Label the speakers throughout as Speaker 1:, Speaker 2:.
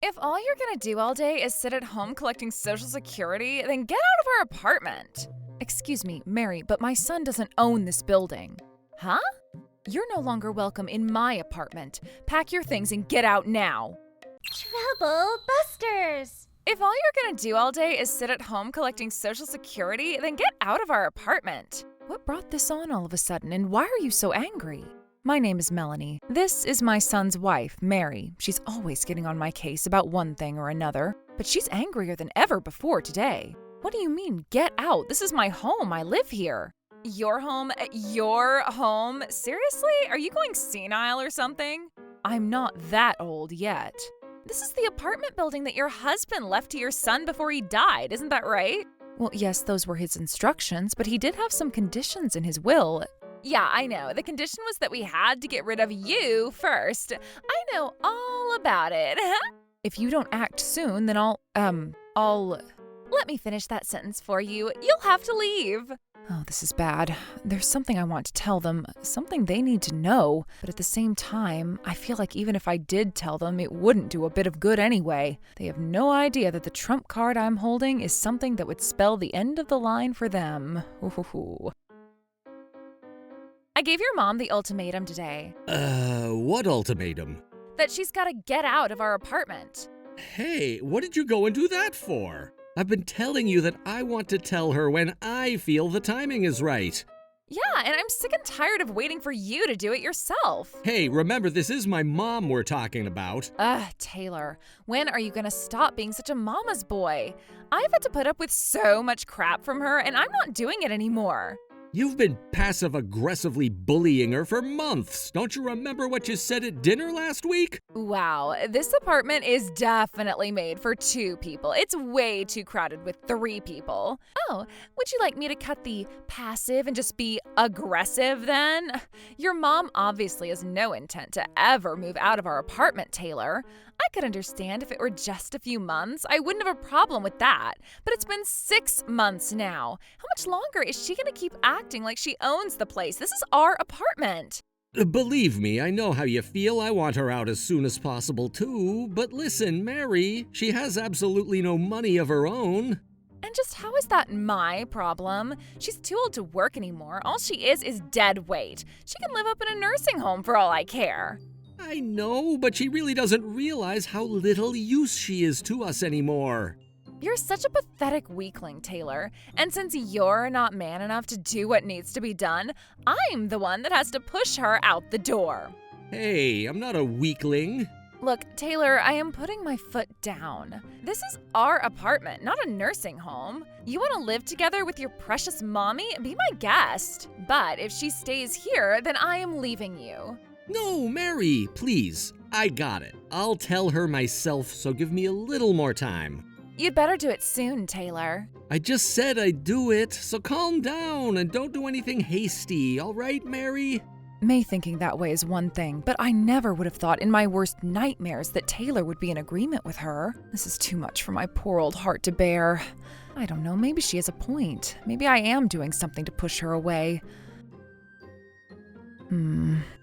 Speaker 1: If all you're gonna do all day is sit at home collecting Social Security, then get out of our apartment. Excuse me, Mary, but my son doesn't own this building. Huh? You're no longer welcome in my apartment. Pack your things and get out now.
Speaker 2: Trouble busters!
Speaker 1: If all you're gonna do all day is sit at home collecting Social Security, then get out of our apartment. What brought this on all of a sudden, and why are you so angry? My name is Melanie. This is my son's wife, Mary. She's always getting on my case about one thing or another, but she's angrier than ever before today. What do you mean, get out? This is my home. I live here. Your home? Your home? Seriously? Are you going senile or something? I'm not that old yet. This is the apartment building that your husband left to your son before he died, isn't that right? Well, yes, those were his instructions, but he did have some conditions in his will. Yeah, I know. The condition was that we had to get rid of you first. I know all about it. If you don't act soon, then I'll... Let me finish that sentence for you. You'll have to leave. Oh, this is bad. There's something I want to tell them, something they need to know. But at the same time, I feel like even if I did tell them, it wouldn't do a bit of good anyway. They have no idea that the trump card I'm holding is something that would spell the end of the line for them. Ooh. I gave your mom the ultimatum today.
Speaker 3: What ultimatum?
Speaker 1: That she's gotta get out of our apartment.
Speaker 3: Hey, what did you go and do that for? I've been telling you that I want to tell her when I feel the timing is right.
Speaker 1: Yeah, and I'm sick and tired of waiting for you to do it yourself.
Speaker 3: Hey, remember, this is my mom we're talking about.
Speaker 1: Taylor, when are you gonna stop being such a mama's boy? I've had to put up with so much crap from her, and I'm not doing it anymore.
Speaker 3: You've been passive-aggressively bullying her for months. Don't you remember what you said at dinner last week?
Speaker 1: Wow, this apartment is definitely made for 2 people. It's way too crowded with 3 people. Oh, would you like me to cut the passive and just be aggressive then? Your mom obviously has no intent to ever move out of our apartment, Taylor. I could understand if it were just a few months. I wouldn't have a problem with that. But it's been 6 months now. How much longer is she gonna keep acting like she owns the place? This is our apartment.
Speaker 3: Believe me, I know how you feel. I want her out as soon as possible too. But listen, Mary, she has absolutely no money of her own.
Speaker 1: And just how is that my problem? She's too old to work anymore. All she is dead weight. She can live up in a nursing home for all I care.
Speaker 3: I know, but she really doesn't realize how little use she is to us anymore.
Speaker 1: You're such a pathetic weakling, Taylor. And since you're not man enough to do what needs to be done, I'm the one that has to push her out the door.
Speaker 3: Hey, I'm not a weakling.
Speaker 1: Look, Taylor, I am putting my foot down. This is our apartment, not a nursing home. You want to live together with your precious mommy? Be my guest. But if she stays here, then I am leaving you.
Speaker 3: No, Mary, please. I got it. I'll tell her myself, so give me a little more time.
Speaker 1: You'd better do it soon, Taylor.
Speaker 3: I just said I'd do it, so calm down and don't do anything hasty, all right, Mary?
Speaker 1: May thinking that way is one thing, but I never would have thought in my worst nightmares that Taylor would be in agreement with her. This is too much for my poor old heart to bear. I don't know, maybe she has a point. Maybe I am doing something to push her away.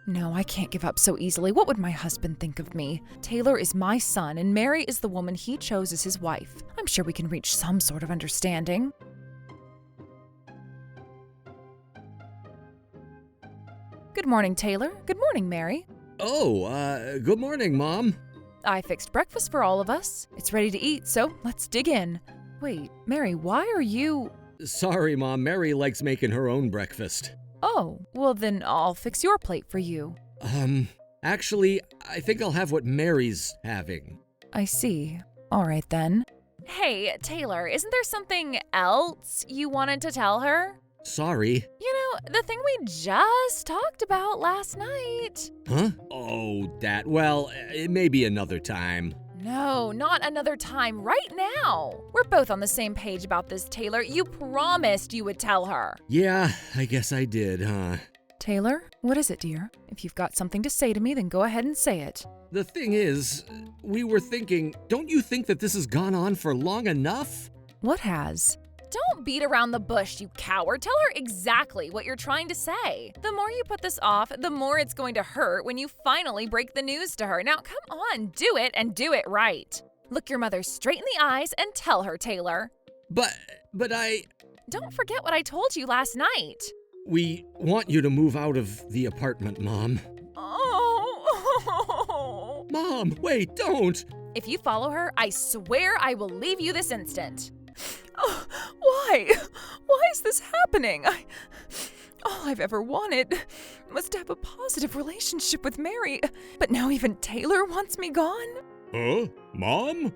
Speaker 1: No, I can't give up so easily. What would my husband think of me? Taylor is my son, and Mary is the woman he chose as his wife. I'm sure we can reach some sort of understanding. Good morning, Taylor. Good morning, Mary.
Speaker 3: Oh, good morning, Mom.
Speaker 1: I fixed breakfast for all of us. It's ready to eat, so let's dig in. Wait, Mary, why are you...
Speaker 3: Sorry, Mom. Mary likes making her own breakfast.
Speaker 1: Oh, well then I'll fix your plate for you.
Speaker 3: Actually, I think I'll have what Mary's having.
Speaker 1: I see. All right then. Hey, Taylor, isn't there something else you wanted to tell her?
Speaker 3: Sorry.
Speaker 1: You know, the thing we just talked about last night.
Speaker 3: Huh? Oh, that. Well, it may be another time.
Speaker 1: No, not another time. Right now. We're both on the same page about this, Taylor. You promised you would tell her.
Speaker 3: Yeah, I guess I did, huh?
Speaker 1: Taylor, what is it, dear? If you've got something to say to me, then go ahead and say it.
Speaker 3: The thing is, we were thinking, don't you think that this has gone on for long enough?
Speaker 1: What has? Don't beat around the bush, you coward. Tell her exactly what you're trying to say. The more you put this off, the more it's going to hurt when you finally break the news to her. Now, come on, do it and do it right. Look your mother straight in the eyes and tell her, Taylor.
Speaker 3: But I...
Speaker 1: Don't forget what I told you last night.
Speaker 3: We want you to move out of the apartment, Mom.
Speaker 1: Oh.
Speaker 3: Mom, wait, don't!
Speaker 1: If you follow her, I swear I will leave you this instant. Oh, why? Why is this happening? All I've ever wanted was to have a positive relationship with Mary. But now even Taylor wants me gone?
Speaker 3: Huh? Mom?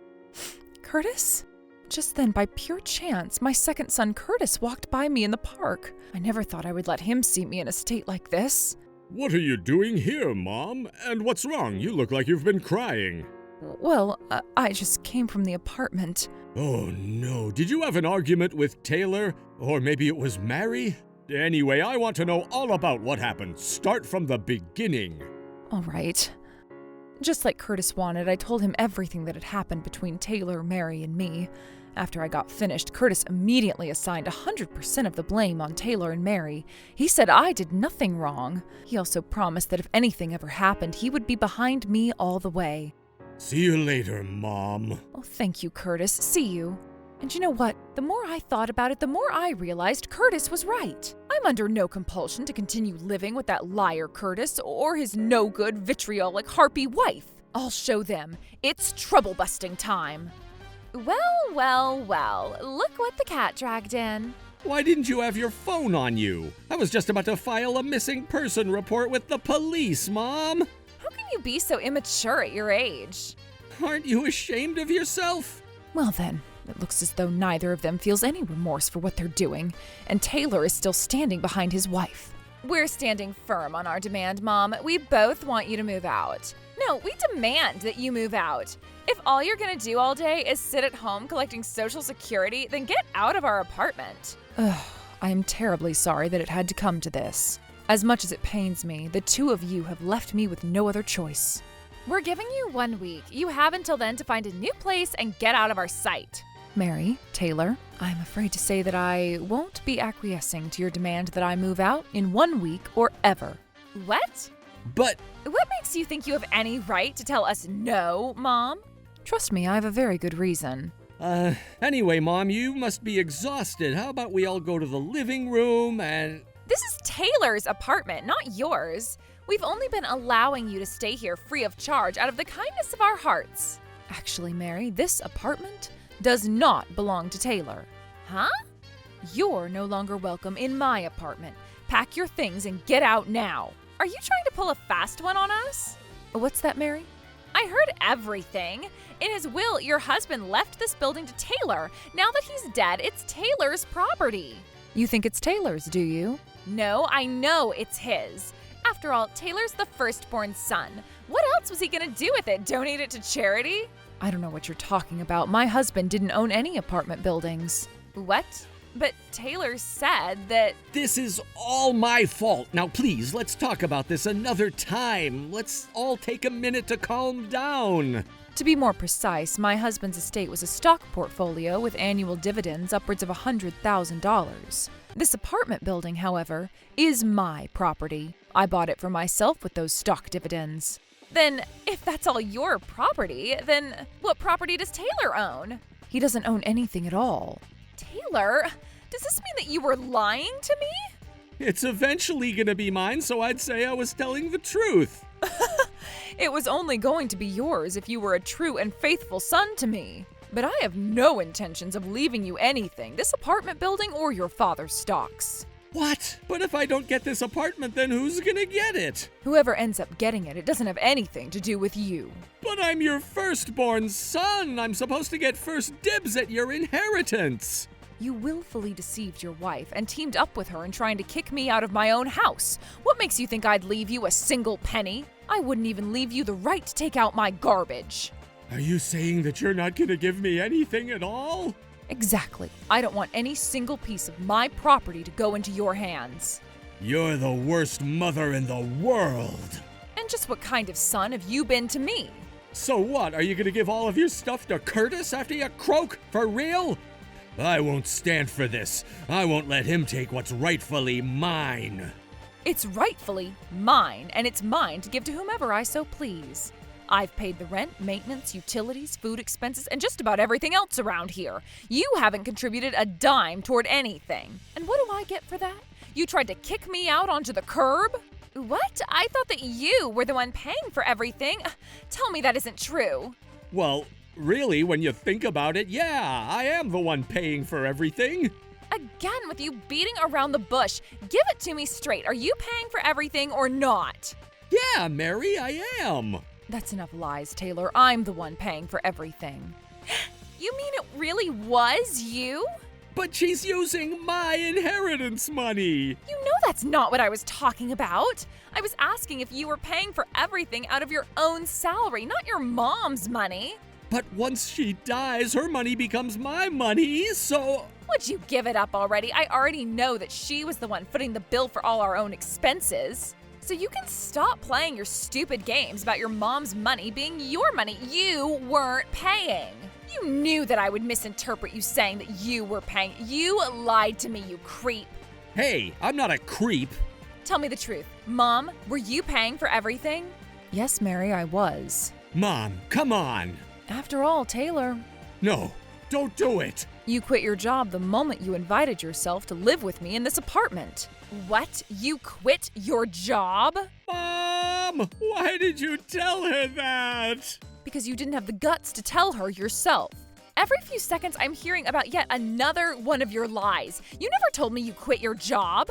Speaker 1: Curtis? Just then, by pure chance, my second son Curtis walked by me in the park. I never thought I would let him see me in a state like this.
Speaker 3: What are you doing here, Mom? And what's wrong? You look like you've been crying.
Speaker 1: Well, I just came from the apartment.
Speaker 3: Oh no, did you have an argument with Taylor? Or maybe it was Mary? Anyway, I want to know all about what happened. Start from the beginning.
Speaker 1: All right. Just like Curtis wanted, I told him everything that had happened between Taylor, Mary, and me. After I got finished, Curtis immediately assigned 100% of the blame on Taylor and Mary. He said I did nothing wrong. He also promised that if anything ever happened, he would be behind me all the way.
Speaker 3: See you later, Mom.
Speaker 1: Oh, thank you, Curtis. See you. And you know what? The more I thought about it, the more I realized Curtis was right. I'm under no compulsion to continue living with that liar Curtis or his no-good, vitriolic, harpy wife. I'll show them. It's trouble-busting time. Well, look what the cat dragged in.
Speaker 3: Why didn't you have your phone on you? I was just about to file a missing person report with the police, Mom.
Speaker 1: How can you be so immature at your age?
Speaker 3: Aren't you ashamed of yourself?
Speaker 1: Well then, it looks as though neither of them feels any remorse for what they're doing, and Taylor is still standing behind his wife. We're standing firm on our demand, Mom. We both want you to move out. No, we demand that you move out. If all you're gonna do all day is sit at home collecting Social Security, then get out of our apartment. Ugh, I am terribly sorry that it had to come to this. As much as it pains me, the two of you have left me with no other choice. We're giving you 1 week. You have until then to find a new place and get out of our sight. Mary, Taylor, I'm afraid to say that I won't be acquiescing to your demand that I move out in 1 week or ever. What?
Speaker 3: But...
Speaker 1: What makes you think you have any right to tell us no, Mom? Trust me, I have a very good reason.
Speaker 3: Anyway, Mom, you must be exhausted. How about we all go to the living room and...
Speaker 1: This is Taylor's apartment, not yours. We've only been allowing you to stay here free of charge out of the kindness of our hearts. Actually, Mary, this apartment does not belong to Taylor. Huh? You're no longer welcome in my apartment. Pack your things and get out now. Are you trying to pull a fast one on us? What's that, Mary? I heard everything. In his will, your husband left this building to Taylor. Now that he's dead, it's Taylor's property. You think it's Taylor's, do you? No, I know it's his. After all, Taylor's the firstborn son. What else was he gonna do with it? Donate it to charity? I don't know what you're talking about. My husband didn't own any apartment buildings. What? But Taylor said that...
Speaker 3: This is all my fault. Now, please, let's talk about this another time. Let's all take a minute to calm down.
Speaker 1: To be more precise, my husband's estate was a stock portfolio with annual dividends upwards of $100,000. This apartment building, however, is my property. I bought it for myself with those stock dividends. Then, if that's all your property, then what property does Taylor own? He doesn't own anything at all. Taylor, does this mean that you were lying to me?
Speaker 3: It's eventually gonna be mine, so I'd say I was telling the truth.
Speaker 1: It was only going to be yours if you were a true and faithful son to me. But I have no intentions of leaving you anything, this apartment building or your father's stocks.
Speaker 3: What? But if I don't get this apartment, then who's gonna get it?
Speaker 1: Whoever ends up getting it, it doesn't have anything to do with you.
Speaker 3: But I'm your firstborn son. I'm supposed to get first dibs at your inheritance.
Speaker 1: You willfully deceived your wife and teamed up with her in trying to kick me out of my own house. What makes you think I'd leave you a single penny? I wouldn't even leave you the right to take out my garbage.
Speaker 3: Are you saying that you're not gonna give me anything at all?
Speaker 1: Exactly. I don't want any single piece of my property to go into your hands.
Speaker 3: You're the worst mother in the world.
Speaker 1: And just what kind of son have you been to me?
Speaker 3: So what? Are you gonna give all of your stuff to Curtis after you croak? For real? I won't stand for this. I won't let him take what's rightfully mine.
Speaker 1: It's rightfully mine, and it's mine to give to whomever I so please. I've paid the rent, maintenance, utilities, food expenses, and just about everything else around here. You haven't contributed a dime toward anything. And what do I get for that? You tried to kick me out onto the curb? What? I thought that you were the one paying for everything. Tell me that isn't true.
Speaker 3: Well, really, when you think about it, yeah, I am the one paying for everything.
Speaker 1: Again with you beating around the bush. Give it to me straight. Are you paying for everything or not?
Speaker 3: Yeah, Mary, I am.
Speaker 1: That's enough lies, Taylor. I'm the one paying for everything. You mean it really was you?
Speaker 3: But she's using my inheritance money.
Speaker 1: You know that's not what I was talking about. I was asking if you were paying for everything out of your own salary, not your mom's money.
Speaker 3: But once she dies, her money becomes my money, so...
Speaker 1: Would you give it up already? I already know that she was the one footing the bill for all our own expenses. So you can stop playing your stupid games about your mom's money being your money. You weren't paying. You knew that I would misinterpret you saying that you were paying. You lied to me, you creep.
Speaker 3: Hey, I'm not a creep.
Speaker 1: Tell me the truth. Mom, were you paying for everything? Yes, Mary, I was.
Speaker 3: Mom, come on.
Speaker 1: After all, Taylor.
Speaker 3: No, don't do it.
Speaker 1: You quit your job the moment you invited yourself to live with me in this apartment. What? You quit your job?
Speaker 3: Mom, why did you tell her that?
Speaker 1: Because you didn't have the guts to tell her yourself. Every few seconds, I'm hearing about yet another one of your lies. You never told me you quit your job.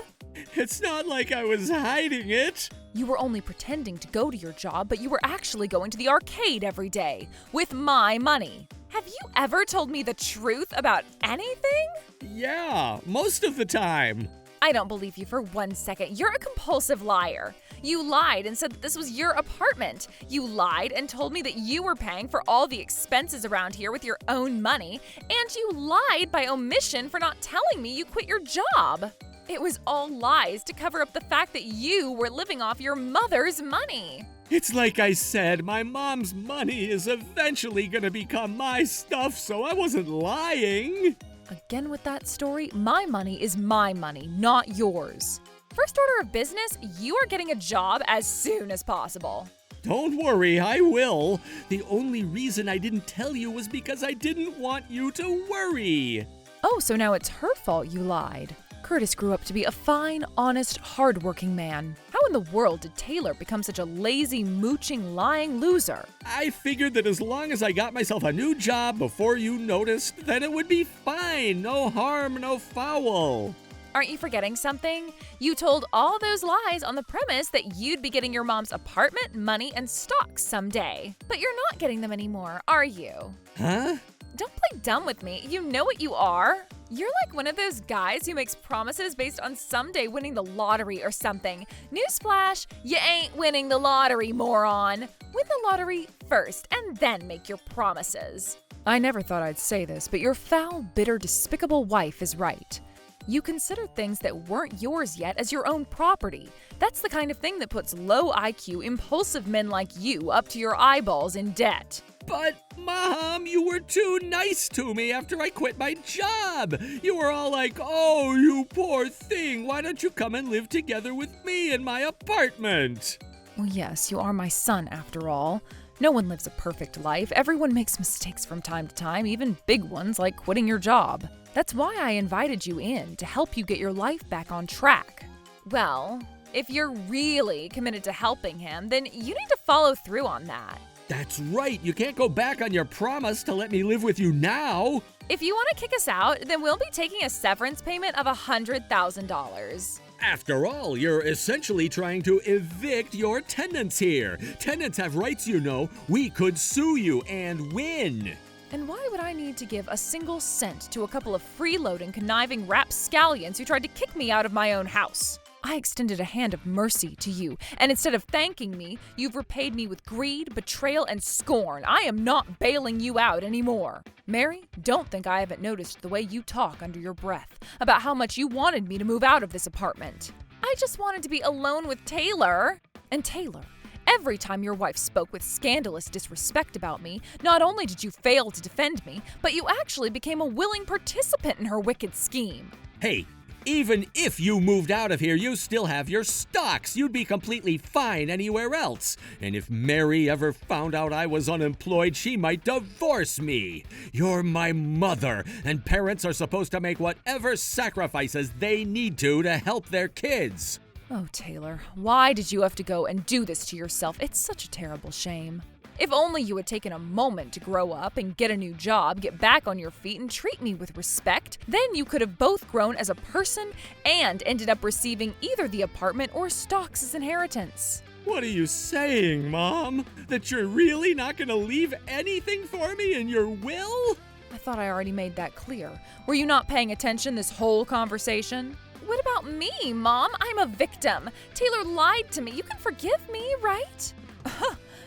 Speaker 3: It's not like I was hiding it.
Speaker 1: You were only pretending to go to your job, but you were actually going to the arcade every day with my money. Have you ever told me the truth about anything?
Speaker 3: Yeah, most of the time.
Speaker 1: I don't believe you for 1 second. You're a compulsive liar. You lied and said that this was your apartment. You lied and told me that you were paying for all the expenses around here with your own money. And you lied by omission for not telling me you quit your job. It was all lies to cover up the fact that you were living off your mother's money.
Speaker 3: It's like I said, my mom's money is eventually gonna become my stuff, so I wasn't lying.
Speaker 1: Again with that story, my money is my money, not yours. First order of business, you are getting a job as soon as possible.
Speaker 3: Don't worry, I will. The only reason I didn't tell you was because I didn't want you to worry.
Speaker 1: Oh, so now it's her fault you lied. Curtis grew up to be a fine, honest, hardworking man. How in the world did Taylor become such a lazy, mooching, lying loser?
Speaker 3: I figured that as long as I got myself a new job before you noticed, then it would be fine. No harm, no foul.
Speaker 1: Aren't you forgetting something? You told all those lies on the premise that you'd be getting your mom's apartment, money, and stocks someday. But you're not getting them anymore, are you?
Speaker 3: Huh?
Speaker 1: Don't play dumb with me. You know what you are. You're like one of those guys who makes promises based on someday winning the lottery or something. Newsflash, you ain't winning the lottery, moron. Win the lottery first and then make your promises. I never thought I'd say this, but your foul, bitter, despicable wife is right. You consider things that weren't yours yet as your own property. That's the kind of thing that puts low IQ, impulsive men like you up to your eyeballs in debt.
Speaker 3: But, Mom, you were too nice to me after I quit my job. You were all like, oh, you poor thing, why don't you come and live together with me in my apartment?
Speaker 1: Well, yes, you are my son after all. No one lives a perfect life. Everyone makes mistakes from time to time, even big ones like quitting your job. That's why I invited you in, to help you get your life back on track. Well, if you're really committed to helping him, then you need to follow through on that.
Speaker 3: That's right, you can't go back on your promise to let me live with you now.
Speaker 1: If you want to kick us out, then we'll be taking a severance payment of $100,000.
Speaker 3: After all, you're essentially trying to evict your tenants here. Tenants have rights, you know. We could sue you and win.
Speaker 1: And why would I need to give a single cent to a couple of freeloading, conniving rapscallions who tried to kick me out of my own house? I extended a hand of mercy to you, and instead of thanking me, you've repaid me with greed, betrayal, and scorn. I am not bailing you out anymore. Mary, don't think I haven't noticed the way you talk under your breath about how much you wanted me to move out of this apartment. I just wanted to be alone with Taylor. And Taylor, Every time your wife spoke with scandalous disrespect about me, not only did you fail to defend me, but you actually became a willing participant in her wicked scheme.
Speaker 3: Hey, even if you moved out of here, you still have your stocks. You'd be completely fine anywhere else. And if Mary ever found out I was unemployed, she might divorce me. You're my mother, and parents are supposed to make whatever sacrifices they need to help their kids.
Speaker 1: Oh, Taylor, why did you have to go and do this to yourself? It's such a terrible shame. If only you had taken a moment to grow up and get a new job, get back on your feet, and treat me with respect, then you could have both grown as a person and ended up receiving either the apartment or stocks as inheritance.
Speaker 3: What are you saying, Mom? That you're really not going to leave anything for me in your will?
Speaker 1: I thought I already made that clear. Were you not paying attention this whole conversation? What about me, Mom? I'm a victim. Taylor lied to me. You can forgive me, right?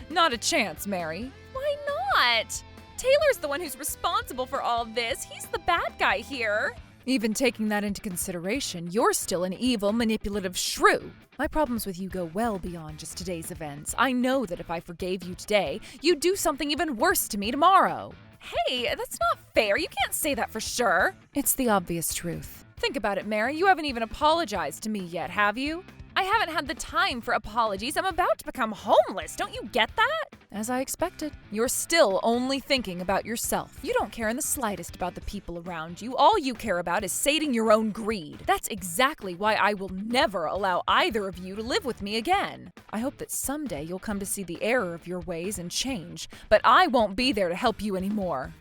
Speaker 1: Not a chance, Mary. Why not? Taylor's the one who's responsible for all this. He's the bad guy here. Even taking that into consideration, you're still an evil, manipulative shrew. My problems with you go well beyond just today's events. I know that if I forgave you today, you'd do something even worse to me tomorrow. Hey, that's not fair. You can't say that for sure. It's the obvious truth. Think about it, Mary. You haven't even apologized to me yet, have you? I haven't had the time for apologies. I'm about to become homeless. Don't you get that? As I expected. You're still only thinking about yourself. You don't care in the slightest about the people around you. All you care about is sating your own greed. That's exactly why I will never allow either of you to live with me again. I hope that someday you'll come to see the error of your ways and change, but I won't be there to help you anymore.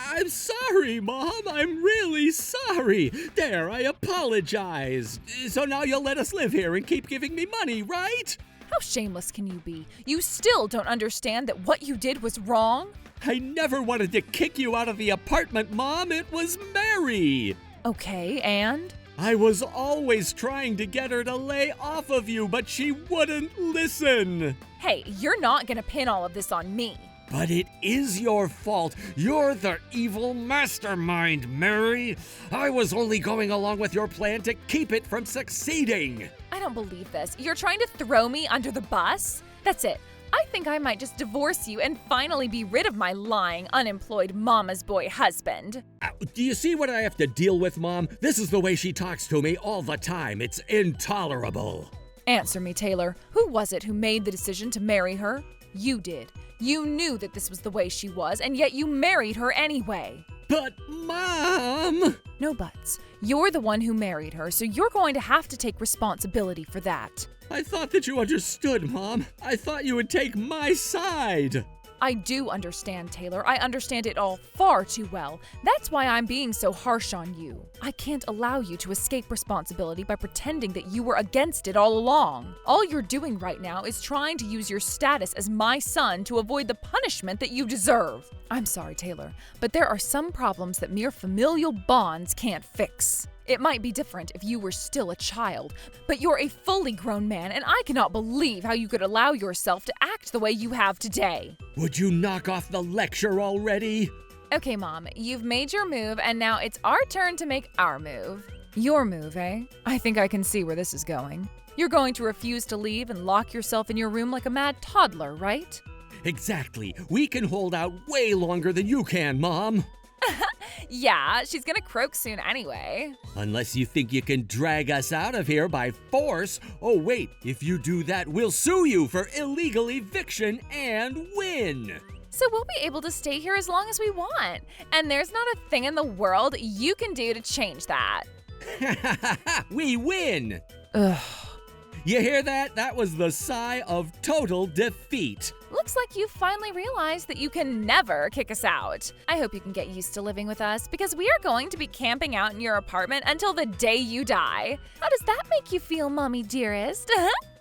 Speaker 3: I'm sorry, Mom. I'm really sorry. There, I apologize. So now you'll let us live here and keep giving me money, right?
Speaker 1: How shameless can you be? You still don't understand that what you did was wrong?
Speaker 3: I never wanted to kick you out of the apartment, Mom. It was Mary.
Speaker 1: Okay, and?
Speaker 3: I was always trying to get her to lay off of you, but she wouldn't listen.
Speaker 1: Hey, you're not gonna pin all of this on me.
Speaker 3: But it is your fault. You're the evil mastermind, Mary. I was only going along with your plan to keep it from succeeding.
Speaker 1: I don't believe this. You're trying to throw me under the bus? That's it. I think I might just divorce you and finally be rid of my lying, unemployed mama's boy husband.
Speaker 3: Do you see what I have to deal with, Mom? This is the way she talks to me all the time. It's intolerable.
Speaker 1: Answer me, Taylor. Who was it who made the decision to marry her? You did. You knew that this was the way she was, and yet you married her anyway.
Speaker 3: But, Mom!
Speaker 1: No buts. You're the one who married her, so you're going to have to take responsibility for that.
Speaker 3: I thought that you understood, Mom. I thought you would take my side.
Speaker 1: I do understand, Taylor. I understand it all far too well. That's why I'm being so harsh on you. I can't allow you to escape responsibility by pretending that you were against it all along. All you're doing right now is trying to use your status as my son to avoid the punishment that you deserve. I'm sorry, Taylor, but there are some problems that mere familial bonds can't fix. It might be different if you were still a child, but you're a fully grown man, and I cannot believe how you could allow yourself to act the way you have today.
Speaker 3: Would you knock off the lecture already?
Speaker 1: Okay, Mom, you've made your move, and now it's our turn to make our move. Your move, eh? I think I can see where this is going. You're going to refuse to leave and lock yourself in your room like a mad toddler, right?
Speaker 3: Exactly. We can hold out way longer than you can, Mom.
Speaker 1: Yeah, she's gonna croak soon anyway.
Speaker 3: Unless you think you can drag us out of here by force. Oh, wait, if you do that, we'll sue you for illegal eviction and win.
Speaker 1: So we'll be able to stay here as long as we want. And there's not a thing in the world you can do to change that.
Speaker 3: We win.
Speaker 1: Ugh.
Speaker 3: You hear that? That was the sigh of total defeat.
Speaker 1: Looks like you finally realized that you can never kick us out. I hope you can get used to living with us, because we are going to be camping out in your apartment until the day you die. How does that make you feel, Mommy dearest?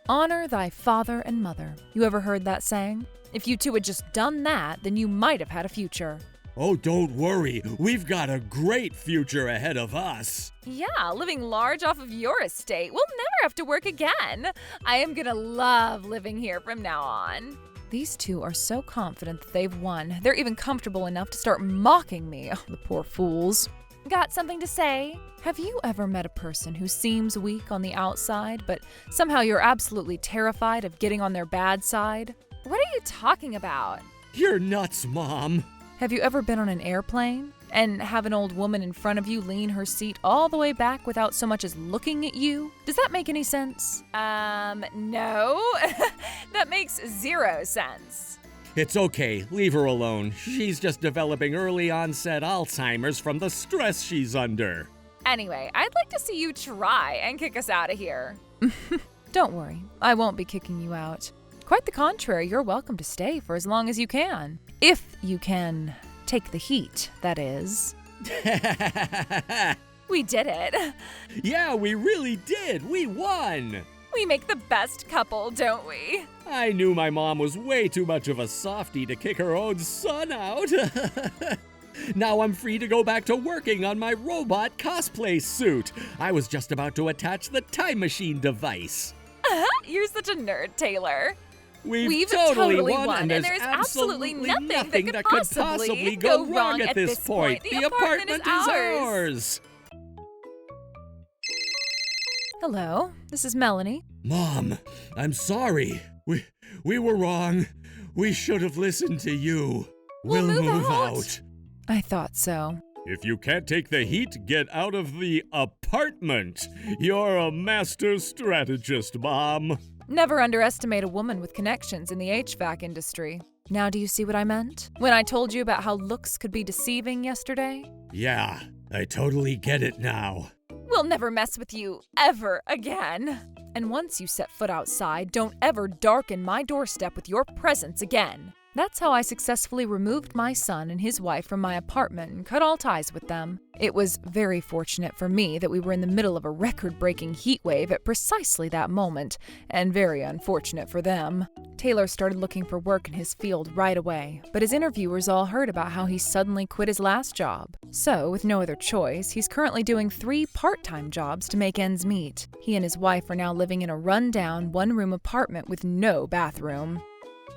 Speaker 1: Honor thy father and mother. You ever heard that saying? If you two had just done that, then you might have had a future.
Speaker 3: Oh, don't worry. We've got a great future ahead of us.
Speaker 1: Yeah, living large off of your estate. We'll never have to work again. I am gonna love living here from now on. These two are so confident that they've won. They're even comfortable enough to start mocking me. Oh, the poor fools. Got something to say? Have you ever met a person who seems weak on the outside, but somehow you're absolutely terrified of getting on their bad side? What are you talking about?
Speaker 3: You're nuts, Mom.
Speaker 1: Have you ever been on an airplane and have an old woman in front of you lean her seat all the way back without so much as looking at you? Does that make any sense? No. That makes zero sense.
Speaker 3: It's okay, leave her alone. She's just developing early onset Alzheimer's from the stress she's under.
Speaker 1: Anyway, I'd like to see you try and kick us out of here. Don't worry, I won't be kicking you out. Quite the contrary, you're welcome to stay for as long as you can. If you can take the heat, that is. We did it.
Speaker 3: Yeah, we really did. We won.
Speaker 1: We make the best couple, don't we?
Speaker 3: I knew my mom was way too much of a softie to kick her own son out. Now I'm free to go back to working on my robot cosplay suit. I was just about to attach the time machine device.
Speaker 1: You're such a nerd, Taylor.
Speaker 3: We've totally won, and
Speaker 1: there's absolutely nothing that
Speaker 3: could possibly go wrong at this point. The apartment is ours.
Speaker 1: Hello, this is Melanie.
Speaker 3: Mom, I'm sorry. We were wrong. We should have listened to you.
Speaker 1: We'll move
Speaker 3: out.
Speaker 1: I thought so.
Speaker 3: If you can't take the heat, get out of the apartment. You're a master strategist, Mom.
Speaker 1: Never underestimate a woman with connections in the HVAC industry. Now do you see what I meant? When I told you about how looks could be deceiving yesterday?
Speaker 3: Yeah, I totally get it now.
Speaker 1: We'll never mess with you ever again. And once you set foot outside, don't ever darken my doorstep with your presence again. That's how I successfully removed my son and his wife from my apartment and cut all ties with them. It was very fortunate for me that we were in the middle of a record-breaking heat wave at precisely that moment, and very unfortunate for them. Taylor started looking for work in his field right away, but his interviewers all heard about how he suddenly quit his last job. So, with no other choice, he's currently doing 3 part-time jobs to make ends meet. He and his wife are now living in a run-down, one-room apartment with no bathroom.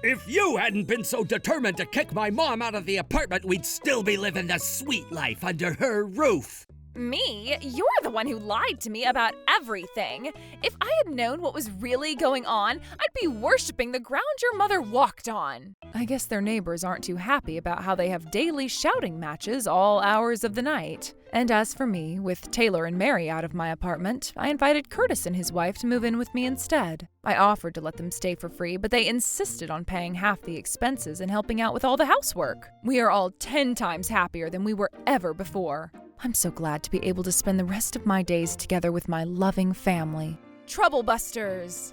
Speaker 3: If you hadn't been so determined to kick my mom out of the apartment, we'd still be living the sweet life under her roof.
Speaker 1: Me? You're the one who lied to me about everything. If I had known what was really going on, I'd be worshiping the ground your mother walked on. I guess their neighbors aren't too happy about how they have daily shouting matches all hours of the night. And as for me, with Taylor and Mary out of my apartment, I invited Curtis and his wife to move in with me instead. I offered to let them stay for free, but they insisted on paying half the expenses and helping out with all the housework. We are all 10 times happier than we were ever before. I'm so glad to be able to spend the rest of my days together with my loving family. Trouble Busters!